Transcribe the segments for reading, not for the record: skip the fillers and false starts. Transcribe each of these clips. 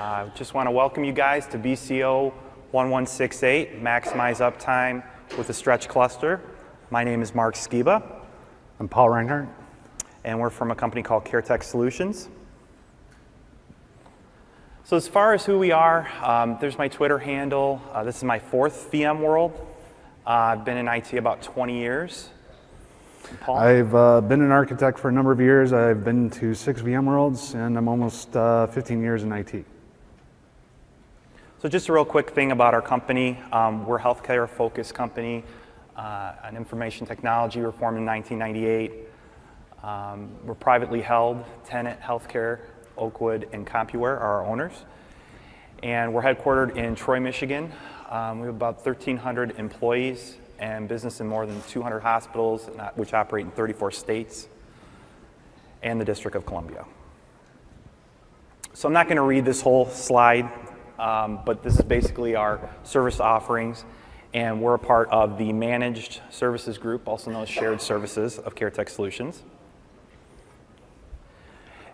I just want to welcome you guys to BCO1168, Maximize Uptime with a Stretch Cluster. My name is Mark Skiba. I'm Paul Reinhardt. And we're from a company called CareTech Solutions. So as far as who we are, there's my Twitter handle. This is my fourth VMworld. I've been in IT about 20 years. Paul? I've been an architect for a number of years. I've been to 6 VMworlds, and I'm almost 15 years in IT. So just a real quick thing about our company. We're a healthcare-focused company, an information technology. We were formed in 1998. We're privately held. Tenet Healthcare, Oakwood, and CompuWare are our owners. And we're headquartered in Troy, Michigan. We have about 1,300 employees and business in more than 200 hospitals, which operate in 34 states and the District of Columbia. So I'm not going to read this whole slide, but this is basically our service offerings, and we're a part of the Managed Services Group, also known as Shared Services of CareTech Solutions.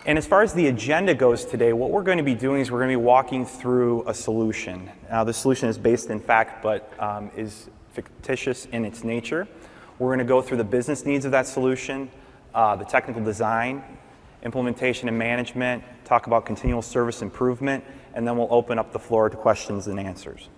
And as far as the agenda goes today, what we're going to be doing is we're going to be walking through a solution. Now, the solution is based in fact, but is fictitious in its nature. We're going to go through the business needs of that solution, the technical design, implementation and management, talk about continual service improvement, and then we'll open up the floor to questions and answers.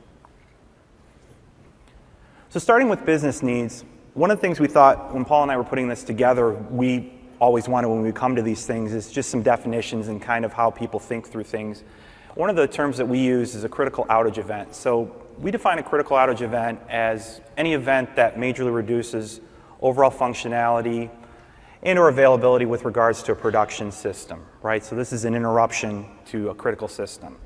So starting with business needs, one of the things we thought when Paul and I were putting this together, we always wanted when we come to these things is just some definitions and kind of how people think through things. One of the terms that we use is a critical outage event. So we define a critical outage event as any event that majorly reduces overall functionality and or availability with regards to a production system, right? So this is an interruption to a critical system.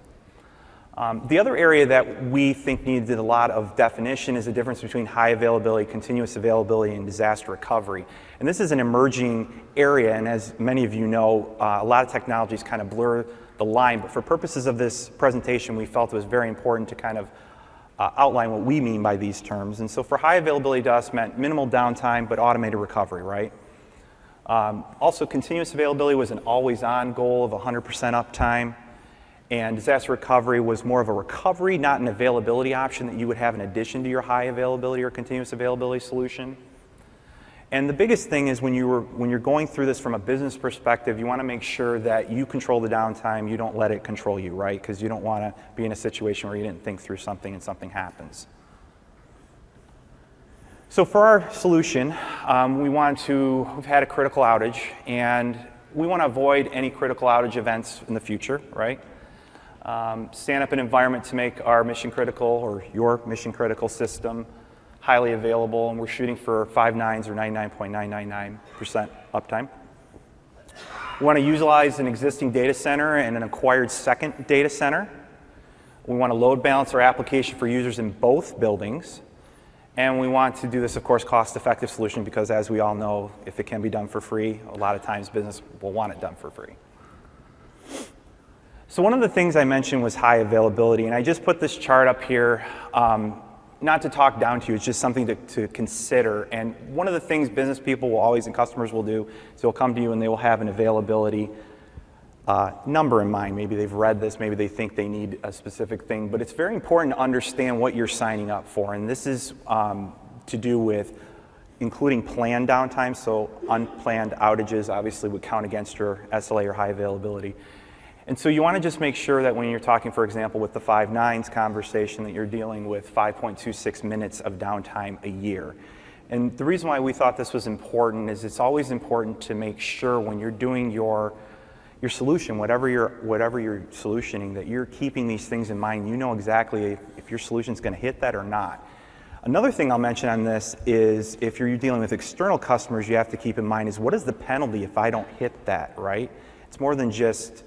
The other area that we think needs a lot of definition is the difference between high availability, continuous availability, and disaster recovery. And this is an emerging area, and as many of you know, a lot of technologies kind of blur the line, but for purposes of this presentation, we felt it was very important to kind of outline what we mean by these terms. And so for high availability to us meant minimal downtime, but automated recovery, right? Also, continuous availability was an always-on goal of 100% uptime. And disaster recovery was more of a recovery, not an availability option that you would have in addition to your high availability or continuous availability solution. And the biggest thing is when you're going through this from a business perspective, you want to make sure that you control the downtime, you don't let it control you, right? Because you don't want to be in a situation where you didn't think through something and something happens. So for our solution, we've had a critical outage, and we want to avoid any critical outage events in the future, right? Stand up an environment to make our mission critical or your mission critical system highly available, and we're shooting for 5 nines or 99.999% uptime. We want to utilize an existing data center and an acquired second data center. We want to load balance our application for users in both buildings, and we want to do this, of course, cost-effective solution because, as we all know, if it can be done for free, a lot of times business will want it done for free. So one of the things I mentioned was high availability, and I just put this chart up here, not to talk down to you, it's just something to consider. And one of the things business people will always and customers will do is they'll come to you and they will have an availability number in mind. Maybe they've read this, maybe they think they need a specific thing, but it's very important to understand what you're signing up for. And this is to do with including planned downtime, so unplanned outages obviously would count against your SLA or high availability. And so you want to just make sure that when you're talking, for example, with the 5 nines conversation, that you're dealing with 5.26 minutes of downtime a year. And the reason why we thought this was important is it's always important to make sure when you're doing your solution, whatever you're solutioning, that you're keeping these things in mind. You know exactly if your solution's going to hit that or not. Another thing I'll mention on this is if you're dealing with external customers, you have to keep in mind is what is the penalty if I don't hit that, right? It's more than just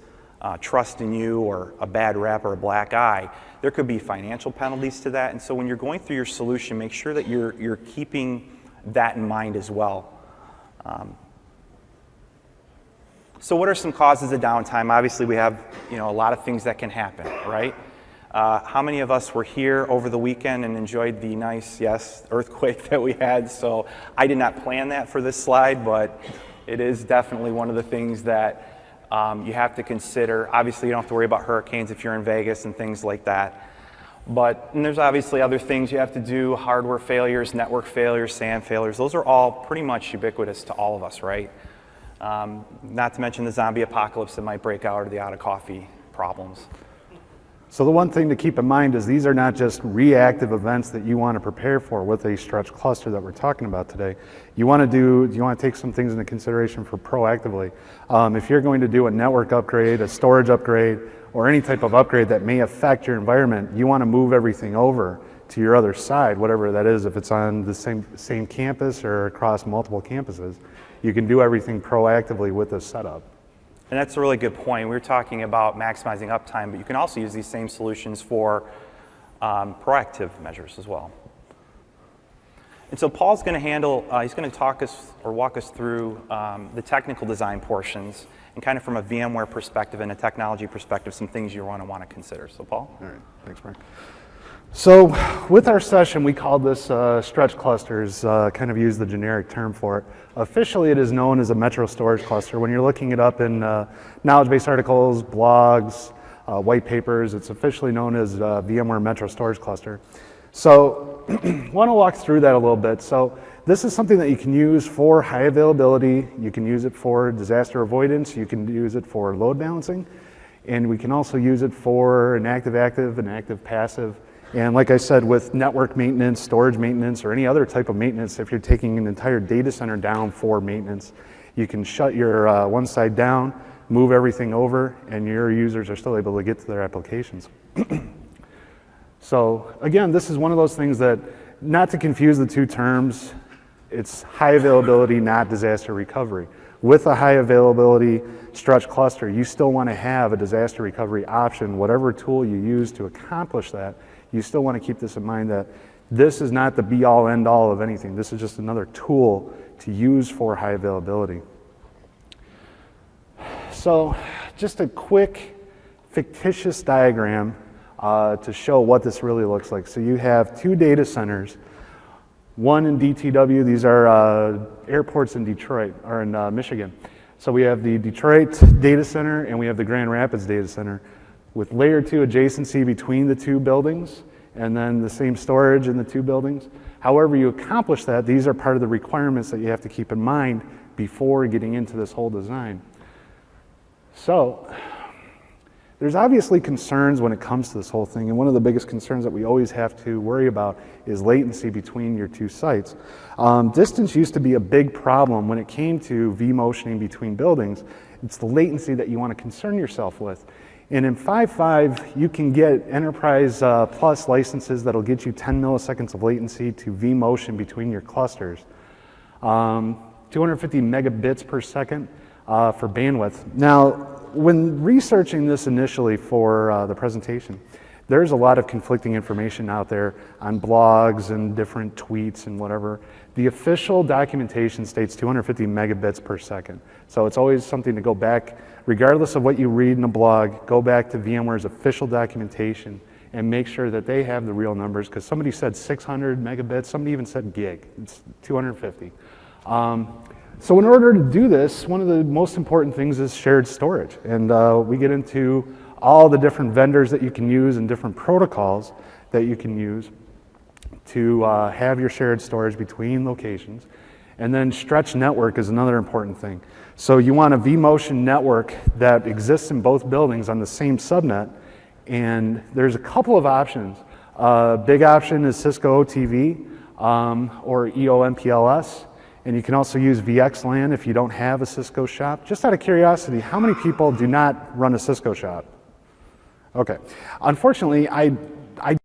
trust in you or a bad rep or a black eye. There could be financial penalties to that, and so when you're going through your solution, make sure that you're keeping that in mind as well. So what are some causes of downtime? Obviously we have a lot of things that can happen, right? How many of us were here over the weekend and enjoyed the nice, earthquake that we had? So I did not plan that for this slide, but it is definitely one of the things that You have to consider, obviously you don't have to worry about hurricanes if you're in Vegas and things like that. And there's obviously other things you have to do, hardware failures, network failures, SAN failures. Those are all pretty much ubiquitous to all of us, right? Not to mention the zombie apocalypse that might break out or the out of coffee problems. So the one thing to keep in mind is these are not just reactive events that you want to prepare for with a stretch cluster that we're talking about today. You want to take some things into consideration for proactively. If you're going to do a network upgrade, a storage upgrade, or any type of upgrade that may affect your environment, you want to move everything over to your other side, whatever that is, if it's on the same campus or across multiple campuses. You can do everything proactively with this setup. And that's a really good point. We were talking about maximizing uptime, but you can also use these same solutions for proactive measures as well. And so Paul's going to he's going to walk us through the technical design portions and kind of from a VMware perspective and a technology perspective, some things you want to consider. So Paul? All right, thanks, Mark. So with our session, we called this stretch clusters, kind of use the generic term for it. Officially, it is known as a metro storage cluster. When you're looking it up in knowledge base articles, blogs, white papers, it's officially known as VMware Metro Storage Cluster. So I want to walk through that a little bit. So this is something that you can use for high availability. You can use it for disaster avoidance. You can use it for load balancing. And we can also use it for an active-active and active-passive. And like I said, with network maintenance, storage maintenance, or any other type of maintenance, if you're taking an entire data center down for maintenance, you can shut your one side down, move everything over, and your users are still able to get to their applications. So again, this is one of those things that, not to confuse the two terms, it's high availability, not disaster recovery. With a high availability stretch cluster, you still want to have a disaster recovery option, whatever tool you use to accomplish that. You still want to keep this in mind that this is not the be-all, end-all of anything. This is just another tool to use for high availability. So just a quick fictitious diagram to show what this really looks like. So you have two data centers, one in DTW. These are airports in Detroit, or in Michigan. So we have the Detroit data center and we have the Grand Rapids data center, with layer 2 adjacency between the two buildings, and then the same storage in the two buildings. However you accomplish that, these are part of the requirements that you have to keep in mind before getting into this whole design. So there's obviously concerns when it comes to this whole thing, and one of the biggest concerns that we always have to worry about is latency between your two sites. Distance used to be a big problem when it came to vMotioning between buildings. It's the latency that you want to concern yourself with. And in 5.5, you can get Enterprise Plus licenses that'll get you 10 milliseconds of latency to vMotion between your clusters. 250 megabits per second for bandwidth. Now, when researching this initially for the presentation, there's a lot of conflicting information out there on blogs and different tweets and whatever. The official documentation states 250 megabits per second. So it's always something to go back, regardless of what you read in a blog, go back to VMware's official documentation and make sure that they have the real numbers, because somebody said 600 megabits, somebody even said gig. It's 250. So in order to do this, one of the most important things is shared storage. And we get into all the different vendors that you can use and different protocols that you can use to have your shared storage between locations. And then stretch network is another important thing. So you want a vMotion network that exists in both buildings on the same subnet, and there's a couple of options. Big option is Cisco OTV or EOMPLS, and you can also use VXLAN if you don't have a Cisco shop. Just out of curiosity, how many people do not run a Cisco shop? Okay. Unfortunately, I have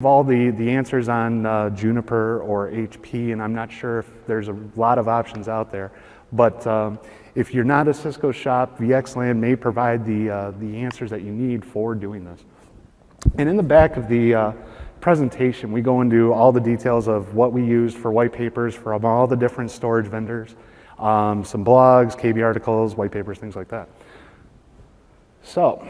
all the answers on Juniper or HP, and I'm not sure if there's a lot of options out there. But if you're not a Cisco shop, VXLAN may provide the answers that you need for doing this. And in the back of the presentation, we go into all the details of what we used for white papers from all the different storage vendors, some blogs, KB articles, white papers, things like that. So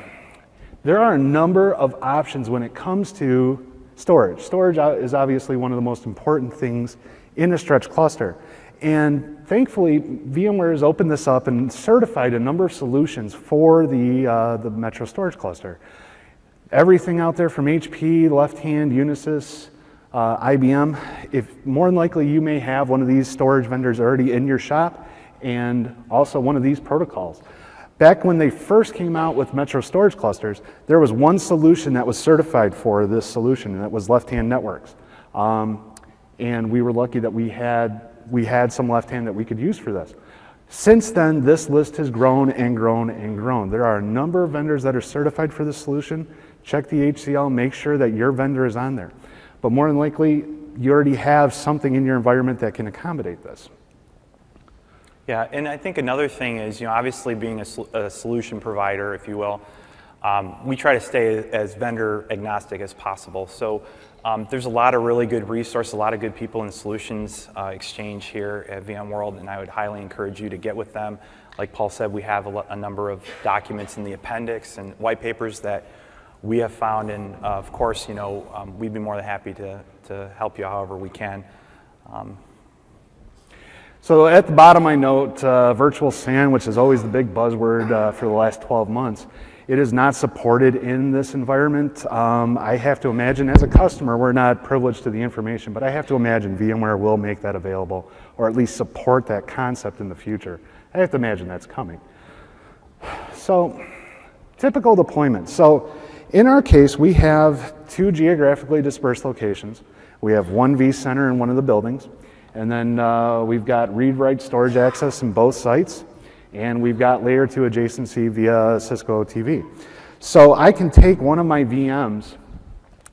there are a number of options when it comes to storage. Storage is obviously one of the most important things in a stretch cluster. And thankfully, VMware has opened this up and certified a number of solutions for the Metro Storage Cluster. Everything out there from HP, Left Hand, Unisys, IBM, more than likely you may have one of these storage vendors already in your shop and also one of these protocols. Back when they first came out with Metro Storage Clusters, there was one solution that was certified for this solution, and that was Left Hand Networks. And we were lucky that we had some Left Hand that we could use for this. Since then, this list has grown and grown and grown. There are a number of vendors that are certified for this solution. Check the HCL, make sure that your vendor is on there. But more than likely, you already have something in your environment that can accommodate this. Yeah, and I think another thing is, obviously being a solution provider, if you will, we try to stay as vendor agnostic as possible. So there's a lot of really good resources, a lot of good people in solutions exchange here at VMworld, and I would highly encourage you to get with them. Like Paul said, we have a number of documents in the appendix and white papers that we have found, and of course, we'd be more than happy to help you however we can. So at the bottom I note virtual SAN, which is always the big buzzword for the last 12 months. It is not supported in this environment. I have to imagine, as a customer, we're not privileged to the information, but I have to imagine VMware will make that available, or at least support that concept in the future. I have to imagine that's coming. So, typical deployment. So, in our case, we have 2 geographically dispersed locations. We have one vCenter in one of the buildings, and then we've got read-write storage access in both sites, and we've got layer 2 adjacency via Cisco TV. So I can take one of my VMs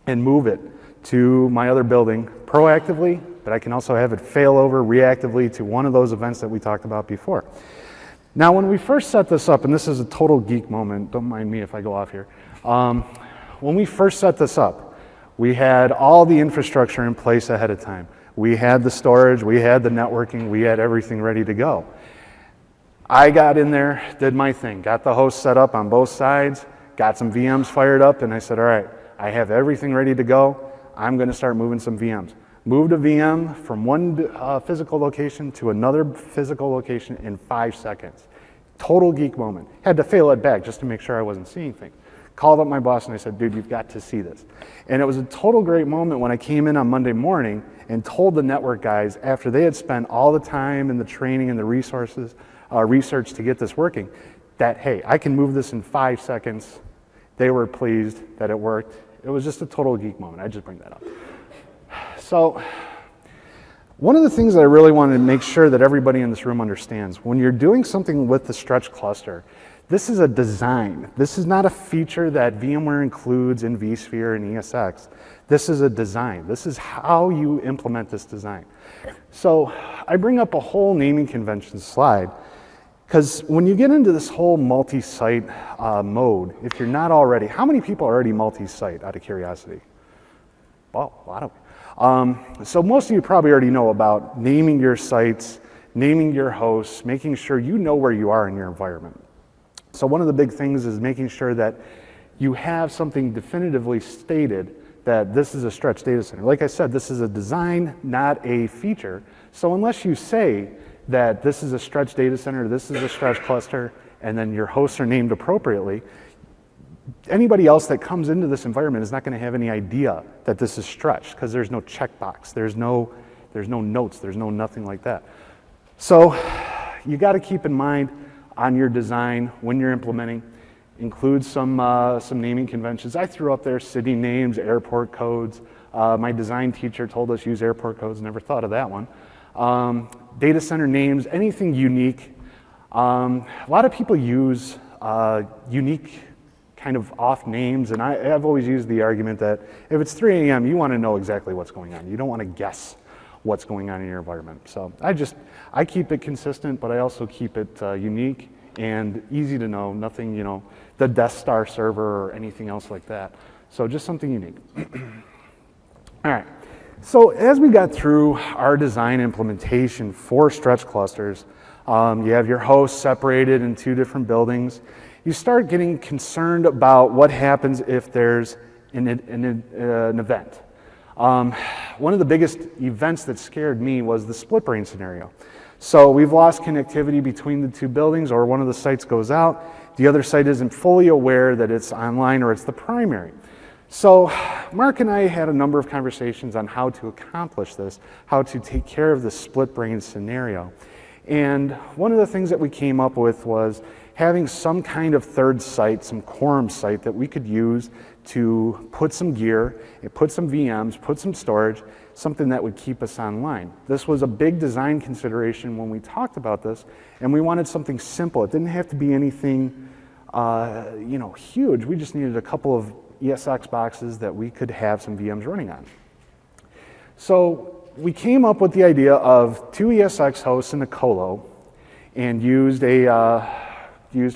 and move it to my other building proactively, but I can also have it fail over reactively to one of those events that we talked about before. Now, when we first set this up, and this is a total geek moment, don't mind me if I go off here. When we first set this up, we had all the infrastructure in place ahead of time. We had the storage, we had the networking, we had everything ready to go. I got in there, did my thing, got the host set up on both sides, got some VMs fired up, and I said, all right, I have everything ready to go. I'm going to start moving some VMs. Moved a VM from one physical location to another physical location in 5 seconds. Total geek moment. Had to fail it back just to make sure I wasn't seeing things. Called up my boss and I said, dude, you've got to see this. And it was a total great moment when I came in on Monday morning and told the network guys, after they had spent all the time and the training and the resources, research to get this working, that, hey, I can move this in 5 seconds. They were pleased that it worked. It was just a total geek moment. I just bring that up. So one of the things that I really wanted to make sure that everybody in this room understands, when you're doing something with the stretch cluster, this is a design. This is not a feature that VMware includes in vSphere and ESX. This is a design. This is how you implement this design. So I bring up a whole naming convention slide because when you get into this whole multi-site mode, if you're not already, how many people are already multi-site out of curiosity? Well, a lot of them. So most of you probably already know about naming your sites, naming your hosts, making sure you know where you are in your environment. So one of the big things is making sure that you have something definitively stated that this is a stretch data center. Like I said, this is a design, not a feature. So unless you say that this is a stretch data center, this is a stretch cluster, and then your hosts are named appropriately, anybody else that comes into this environment is not going to have any idea that this is stretched because there's no checkbox, there's no notes, there's no nothing like that. So you got to keep in mind on your design when you're implementing, include some naming conventions. I threw up there city names, airport codes. My design teacher told us use airport codes, never thought of that one. Data center names, anything unique. A lot of people use unique kind of off names, and I've always used the argument that if it's 3 a.m., you want to know exactly what's going on. You don't want to guess what's going on in your environment. So I keep it consistent, but I also keep it unique and easy to know, nothing, the Death Star server or anything else like that. So just something unique. All right, so as we got through our design implementation for stretch clusters, you have your hosts separated in 2 different buildings. You start getting concerned about what happens if there's an event. One of the biggest events that scared me was the split brain scenario. So we've lost connectivity between the two buildings, or one of the sites goes out. The other site isn't fully aware that it's online or it's the primary. So Mark and I had a number of conversations on how to accomplish this, how to take care of the split brain scenario. And one of the things that we came up with was having some kind of third site, some quorum site that we could use to put some gear, put some VMs, put some storage, something that would keep us online. This was a big design consideration when we talked about this, and we wanted something simple. It didn't have to be anything huge. We just needed a couple of ESX boxes that we could have some VMs running on. So we came up with the idea of 2 ESX hosts in a colo, and used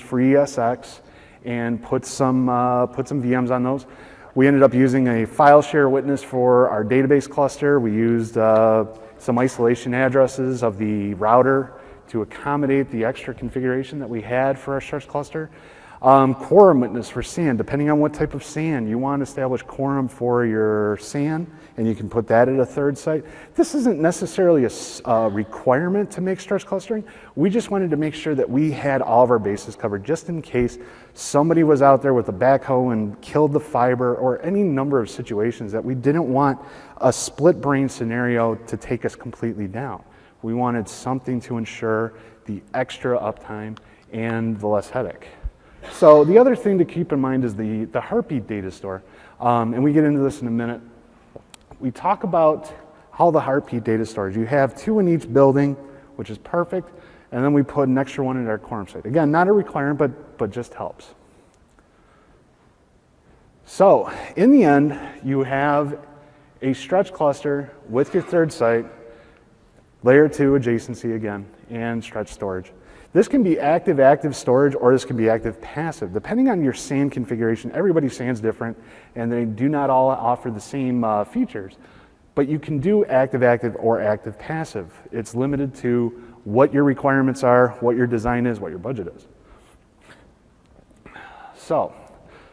free ESX and put some VMs on those. We ended up using a file share witness for our database cluster. We used some isolation addresses of the router to accommodate the extra configuration that we had for our Struts cluster. Quorum witness for SAN. Depending on what type of SAN you want to establish quorum for your SAN, and you can put that at a third site. This isn't necessarily a requirement to make Struts clustering. We just wanted to make sure that we had all of our bases covered, just in case somebody was out there with a backhoe and killed the fiber, or any number of situations that we didn't want a split brain scenario to take us completely down. We wanted something to ensure the extra uptime and the less headache. So the other thing to keep in mind is the heartbeat data store, and we get into this in a minute. We talk about how the heartbeat data stores, you have 2 in each building, which is perfect, and then we put an extra one in our quorum site. Again, not a requirement, but just helps. So in the end, you have a Struts cluster with your third site, layer 2 adjacency again, and Struts storage. This can be active storage, or this can be active passive. Depending on your SAN configuration, everybody's SAN's different, and they do not all offer the same features. But you can do active, or active passive. It's limited to what your requirements are, what your design is, what your budget is. So,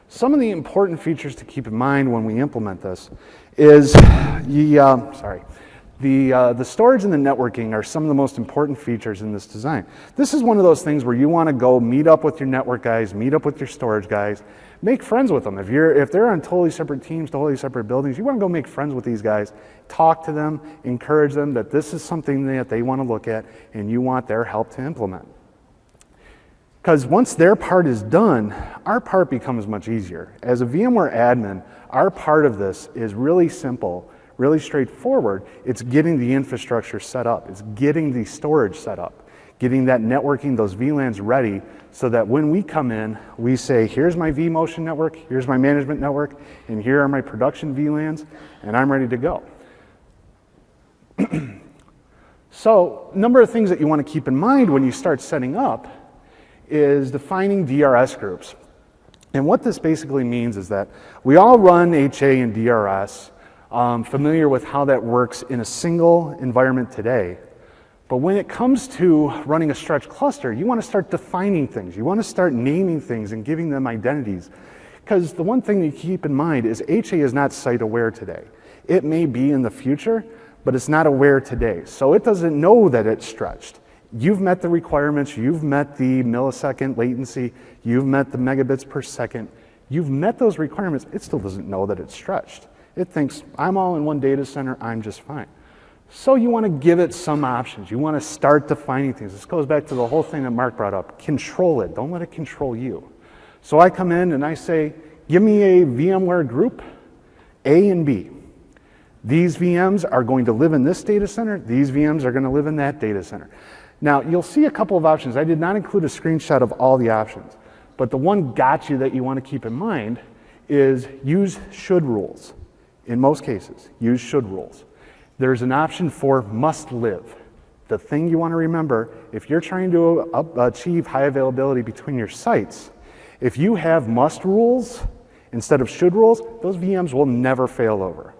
some of the important features to keep in mind when we implement this is the storage and the networking are some of the most important features in this design. This is one of those things where you want to go meet up with your network guys, meet up with your storage guys, make friends with them. If they're on totally separate teams, totally separate buildings, you want to go make friends with these guys, talk to them, encourage them that this is something that they want to look at, and you want their help to implement. Because once their part is done, our part becomes much easier. As a VMware admin, our part of this is really simple, really straightforward. It's getting the infrastructure set up. It's getting the storage set up, getting that networking, those VLANs ready, so that when we come in, we say, here's my vMotion network, here's my management network, and here are my production VLANs, and I'm ready to go. So, a number of things that you want to keep in mind when you start setting up is defining DRS groups. And what this basically means is that we all run HA and DRS, familiar with how that works in a single environment today. But when it comes to running a Struts cluster, you want to start defining things. You want to start naming things and giving them identities. Because the one thing that you keep in mind is HA is not site aware today. It may be in the future, but it's not aware today. So it doesn't know that it's stretched. You've met the requirements, you've met the millisecond latency, you've met the megabits per second, you've met those requirements, it still doesn't know that it's stretched. It thinks, I'm all in one data center, I'm just fine. So you want to give it some options. You want to start defining things. This goes back to the whole thing that Mark brought up. Control it, don't let it control you. So I come in and I say, give me a VMware group, A and B. These VMs are going to live in this data center, these VMs are going to live in that data center. Now, you'll see a couple of options. I did not include a screenshot of all the options, but the one gotcha that you want to keep in mind is use should rules. In most cases, use should rules. There's an option for must live. The thing you want to remember, if you're trying to achieve high availability between your sites, if you have must rules instead of should rules, those VMs will never fail over.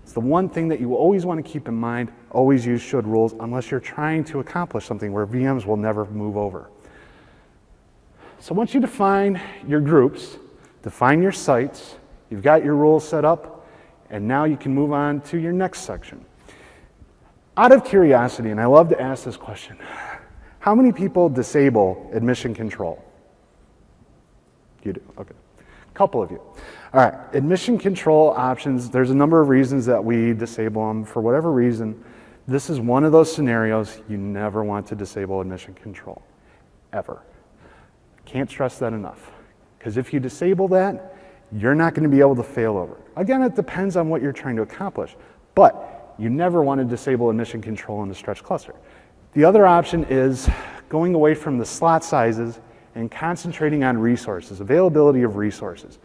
It's the one thing that you always want to keep in mind. Always use should rules unless you're trying to accomplish something where VMs will never move over. So once you define your groups, define your sites, you've got your rules set up, And now you can move on to your next section. Out of curiosity, and I love to ask this question, how many people disable admission control? You do, okay. A couple of you. All right, admission control options, there's a number of reasons that we disable them. For whatever reason, this is one of those scenarios you never want to disable admission control, ever. Can't stress that enough. Because if you disable that, you're not going to be able to fail over. Again, it depends on what you're trying to accomplish, but you never want to disable admission control in the stretch cluster. The other option is going away from the slot sizes and concentrating on resources, availability of resources.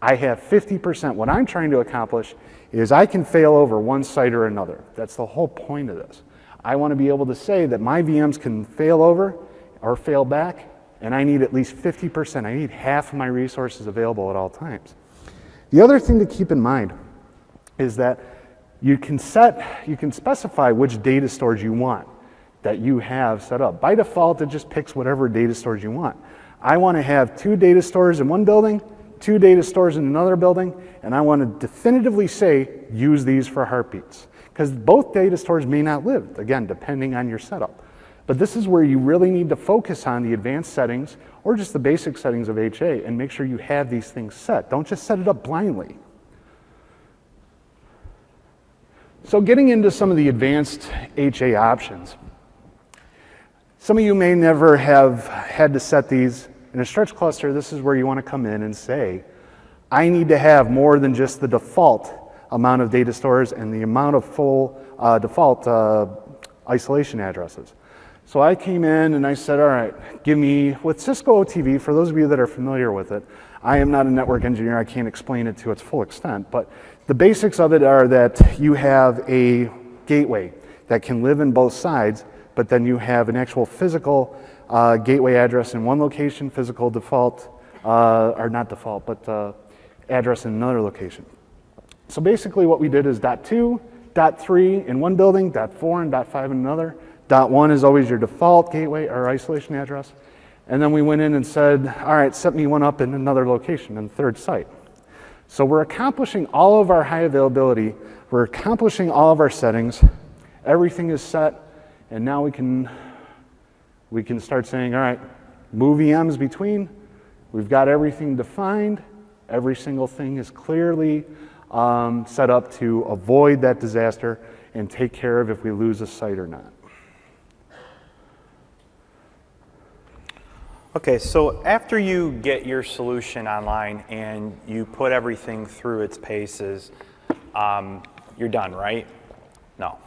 I have 50%. What I'm trying to accomplish is I can fail over one site or another. That's the whole point of this. I want to be able to say that my VMs can fail over or fail back, and I need at least 50%. I need half of my resources available at all times. The other thing to keep in mind is that you can specify which data storage you want that you have set up. By default, it just picks whatever data storage you want. I want to have 2 data stores in one building, 2 data stores in another building, and I want to definitively say, use these for heartbeats. Because both data stores may not live, again, depending on your setup. But this is where you really need to focus on the advanced settings or just the basic settings of HA and make sure you have these things set. Don't just set it up blindly. So getting into some of the advanced HA options. Some of you may never have had to set these. In a stretch cluster, this is where you want to come in and say, I need to have more than just the default amount of data stores and the amount of full default isolation addresses. So I came in and I said, all right, give me, with Cisco OTV, for those of you that are familiar with it, I am not a network engineer, I can't explain it to its full extent, but the basics of it are that you have a gateway that can live in both sides, but then you have an actual physical gateway address in one location, physical default, or not default, but address in another location. So basically what we did is .2, .3 in one building, .4 and .5 in another. .1 is always your default gateway or isolation address. And then we went in and said, all right, set me one up in another location, in the third site. So we're accomplishing all of our high availability, we're accomplishing all of our settings, everything is set, and now we can start saying, all right, move VMs between, we've got everything defined, every single thing is clearly set up to avoid that disaster and take care of if we lose a site or not. Okay, so after you get your solution online and you put everything through its paces, you're done, right? No.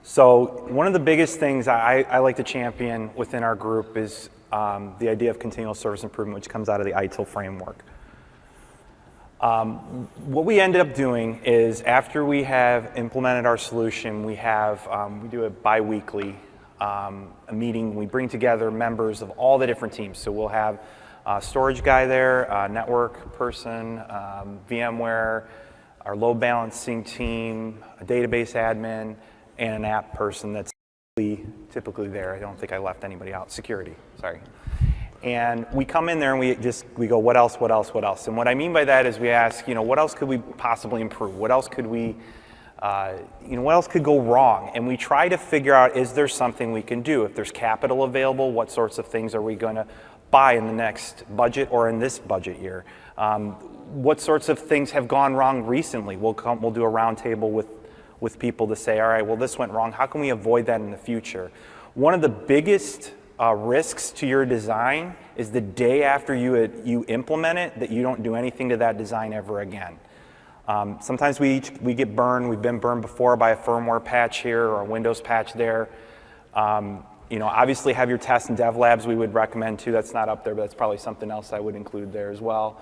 So one of the biggest things I like to champion within our group is the idea of continual service improvement, which comes out of the ITIL framework. What we ended up doing is after we have implemented our solution, we do it bi-weekly. A meeting, we bring together members of all the different teams. So we'll have a storage guy there, a network person, VMware, our load balancing team, a database admin, and an app person that's typically there. I don't think I left anybody out. Security, sorry. And we come in there and we go, what else, what else, what else? And what I mean by that is we ask, what else could we possibly improve? What else could we what else could go wrong? And we try to figure out, is there something we can do? If there's capital available, what sorts of things are we going to buy in the next budget or in this budget year? What sorts of things have gone wrong recently? We'll do a round table with people to say, all right, well, this went wrong. How can we avoid that in the future? One of the biggest risks to your design is the day after you implement it, that you don't do anything to that design ever again. Sometimes we get burned. We've been burned before by a firmware patch here or a Windows patch there. Obviously have your test and dev labs we would recommend too. That's not up there, but that's probably something else I would include there as well.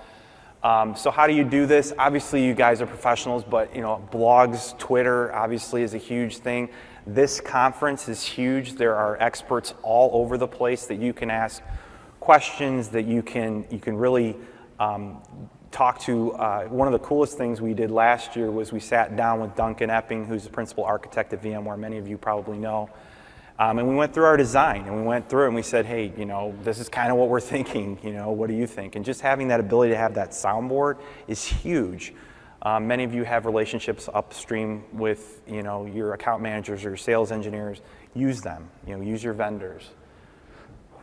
So how do you do this? Obviously you guys are professionals, but blogs, Twitter obviously is a huge thing. This conference is huge. There are experts all over the place that you can ask questions, that you can really talk to. One of the coolest things we did last year was we sat down with Duncan Epping, who's the principal architect at VMware, many of you probably know, and we went through our design, and we went through it and we said, hey, this is kind of what we're thinking, what do you think? And just having that ability to have that soundboard is huge. Many of you have relationships upstream with your account managers or your sales engineers. Use them. Use your vendors.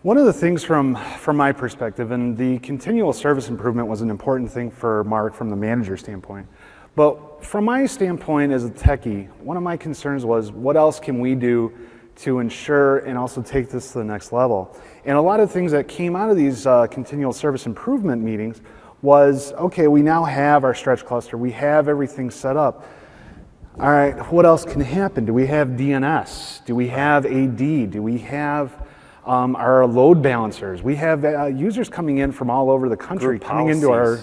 One of the things from my perspective, and the continual service improvement was an important thing for Mark from the manager standpoint, but from my standpoint as a techie, one of my concerns was what else can we do to ensure and also take this to the next level. And a lot of things that came out of these continual service improvement meetings was, okay, we now have our stretch cluster, we have everything set up. All right, what else can happen? Do we have DNS? Do we have AD? Do we have our load balancers? We have users coming in from all over the country, coming into our,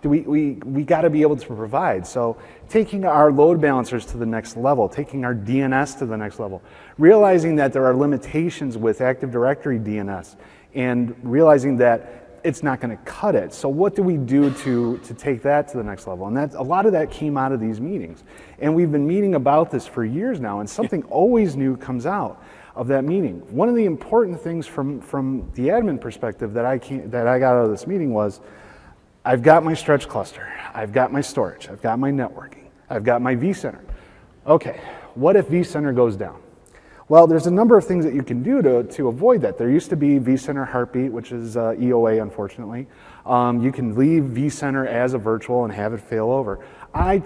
we got to be able to provide. So taking our load balancers to the next level, taking our DNS to the next level, realizing that there are limitations with Active Directory DNS, and realizing that it's not going to cut it. So what do we do to take that to the next level? And a lot of that came out of these meetings. And we've been meeting about this for years now, and something always new comes out of that meeting. One of the important things from the admin perspective that I got out of this meeting was, I've got my stretch cluster, I've got my storage, I've got my networking, I've got my vCenter. Okay, what if vCenter goes down? Well, there's a number of things that you can do to avoid that. There used to be vCenter Heartbeat, which is EOA, unfortunately. You can leave vCenter as a virtual and have it fail over. I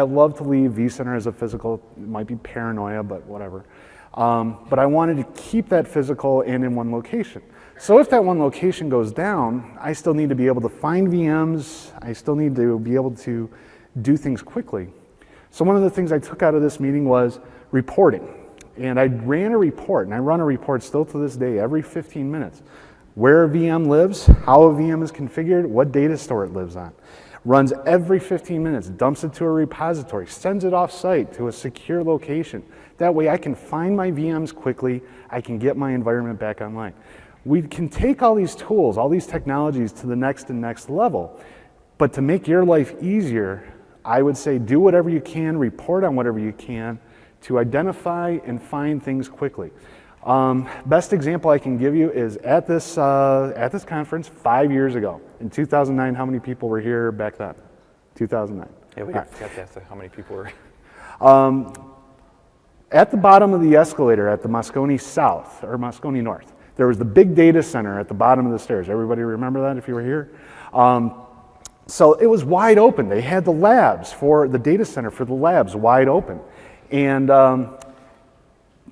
love to leave vCenter as a physical. It might be paranoia, but whatever. But I wanted to keep that physical and in one location. So if that one location goes down, I still need to be able to find VMs. I still need to be able to do things quickly. So one of the things I took out of this meeting was reporting. And I ran a report, and I run a report still to this day every 15 minutes. Where a VM lives, how a VM is configured, what data store it lives on. Runs every 15 minutes, dumps it to a repository, sends it off-site to a secure location. That way I can find my VMs quickly, I can get my environment back online. We can take all these tools, all these technologies to the next and next level, but to make your life easier, I would say do whatever you can, report on whatever you can, to identify and find things quickly. Best example I can give you is at this conference 5 years ago, in 2009. How many people were here back then? 2009. Yeah, we forgot to ask how many people were. At the bottom of the escalator at the Moscone South, or Moscone North, there was the big data center at the bottom of the stairs. Everybody remember that if you were here? So it was wide open. They had the labs for the data center for the labs wide open. And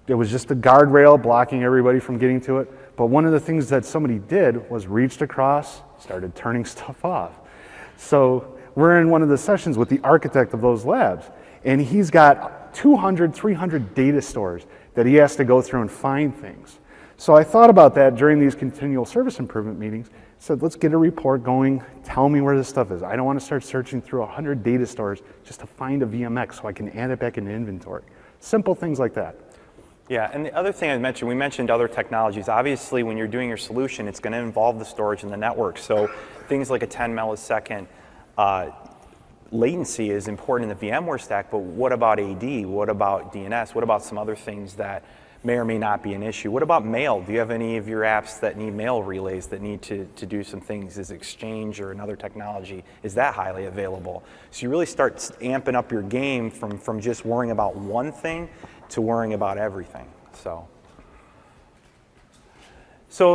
it was just a guardrail blocking everybody from getting to it. But one of the things that somebody did was reached across, started turning stuff off. So we're in one of the sessions with the architect of those labs, and he's got 200, 300 data stores that he has to go through and find things. So I thought about that during these continual service improvement meetings. Said, let's get a report going, tell me where this stuff is. I don't want to start searching through 100 data stores just to find a VMX so I can add it back into inventory. Simple things like that. Yeah, and the other thing I mentioned, we mentioned other technologies. Obviously, when you're doing your solution, it's going to involve the storage and the network. So things like a 10 millisecond latency is important in the VMware stack, but what about AD? What about DNS? What about some other things that may or may not be an issue? What about mail? Do you have any of your apps that need mail relays that need to do some things? Is Exchange or another technology, is that highly available? So you really start amping up your game from just worrying about one thing to worrying about everything. So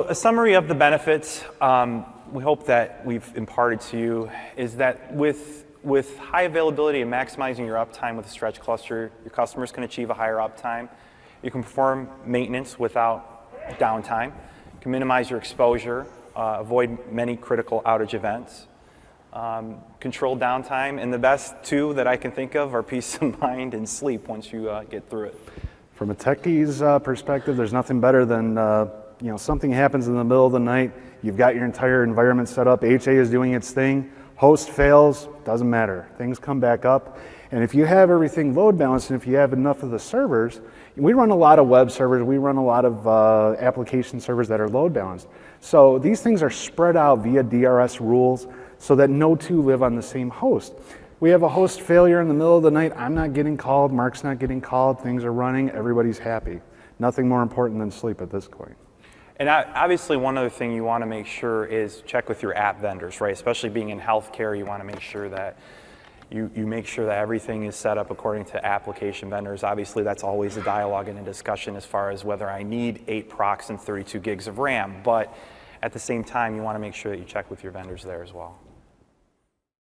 a summary of the benefits we hope that we've imparted to you is that with high availability and maximizing your uptime with a stretch cluster, your customers can achieve a higher uptime. You can perform maintenance without downtime. You can minimize your exposure, avoid many critical outage events, control downtime, and the best two that I can think of are peace of mind and sleep once you get through it. From a techie's perspective, there's nothing better than something happens in the middle of the night, you've got your entire environment set up, HA is doing its thing, host fails, doesn't matter, things come back up. And if you have everything load balanced and if you have enough of the servers, we run a lot of web servers, we run a lot of application servers that are load balanced. So these things are spread out via DRS rules so that no two live on the same host. We have a host failure in the middle of the night, I'm not getting called, Mark's not getting called, things are running, everybody's happy. Nothing more important than sleep at this point. And obviously, one other thing you want to make sure is check with your app vendors, right? Especially being in healthcare, you want to make sure that you make sure that everything is set up according to application vendors. Obviously, that's always a dialogue and a discussion as far as whether I need 8 procs and 32 gigs of RAM. But at the same time, you want to make sure that you check with your vendors there as well.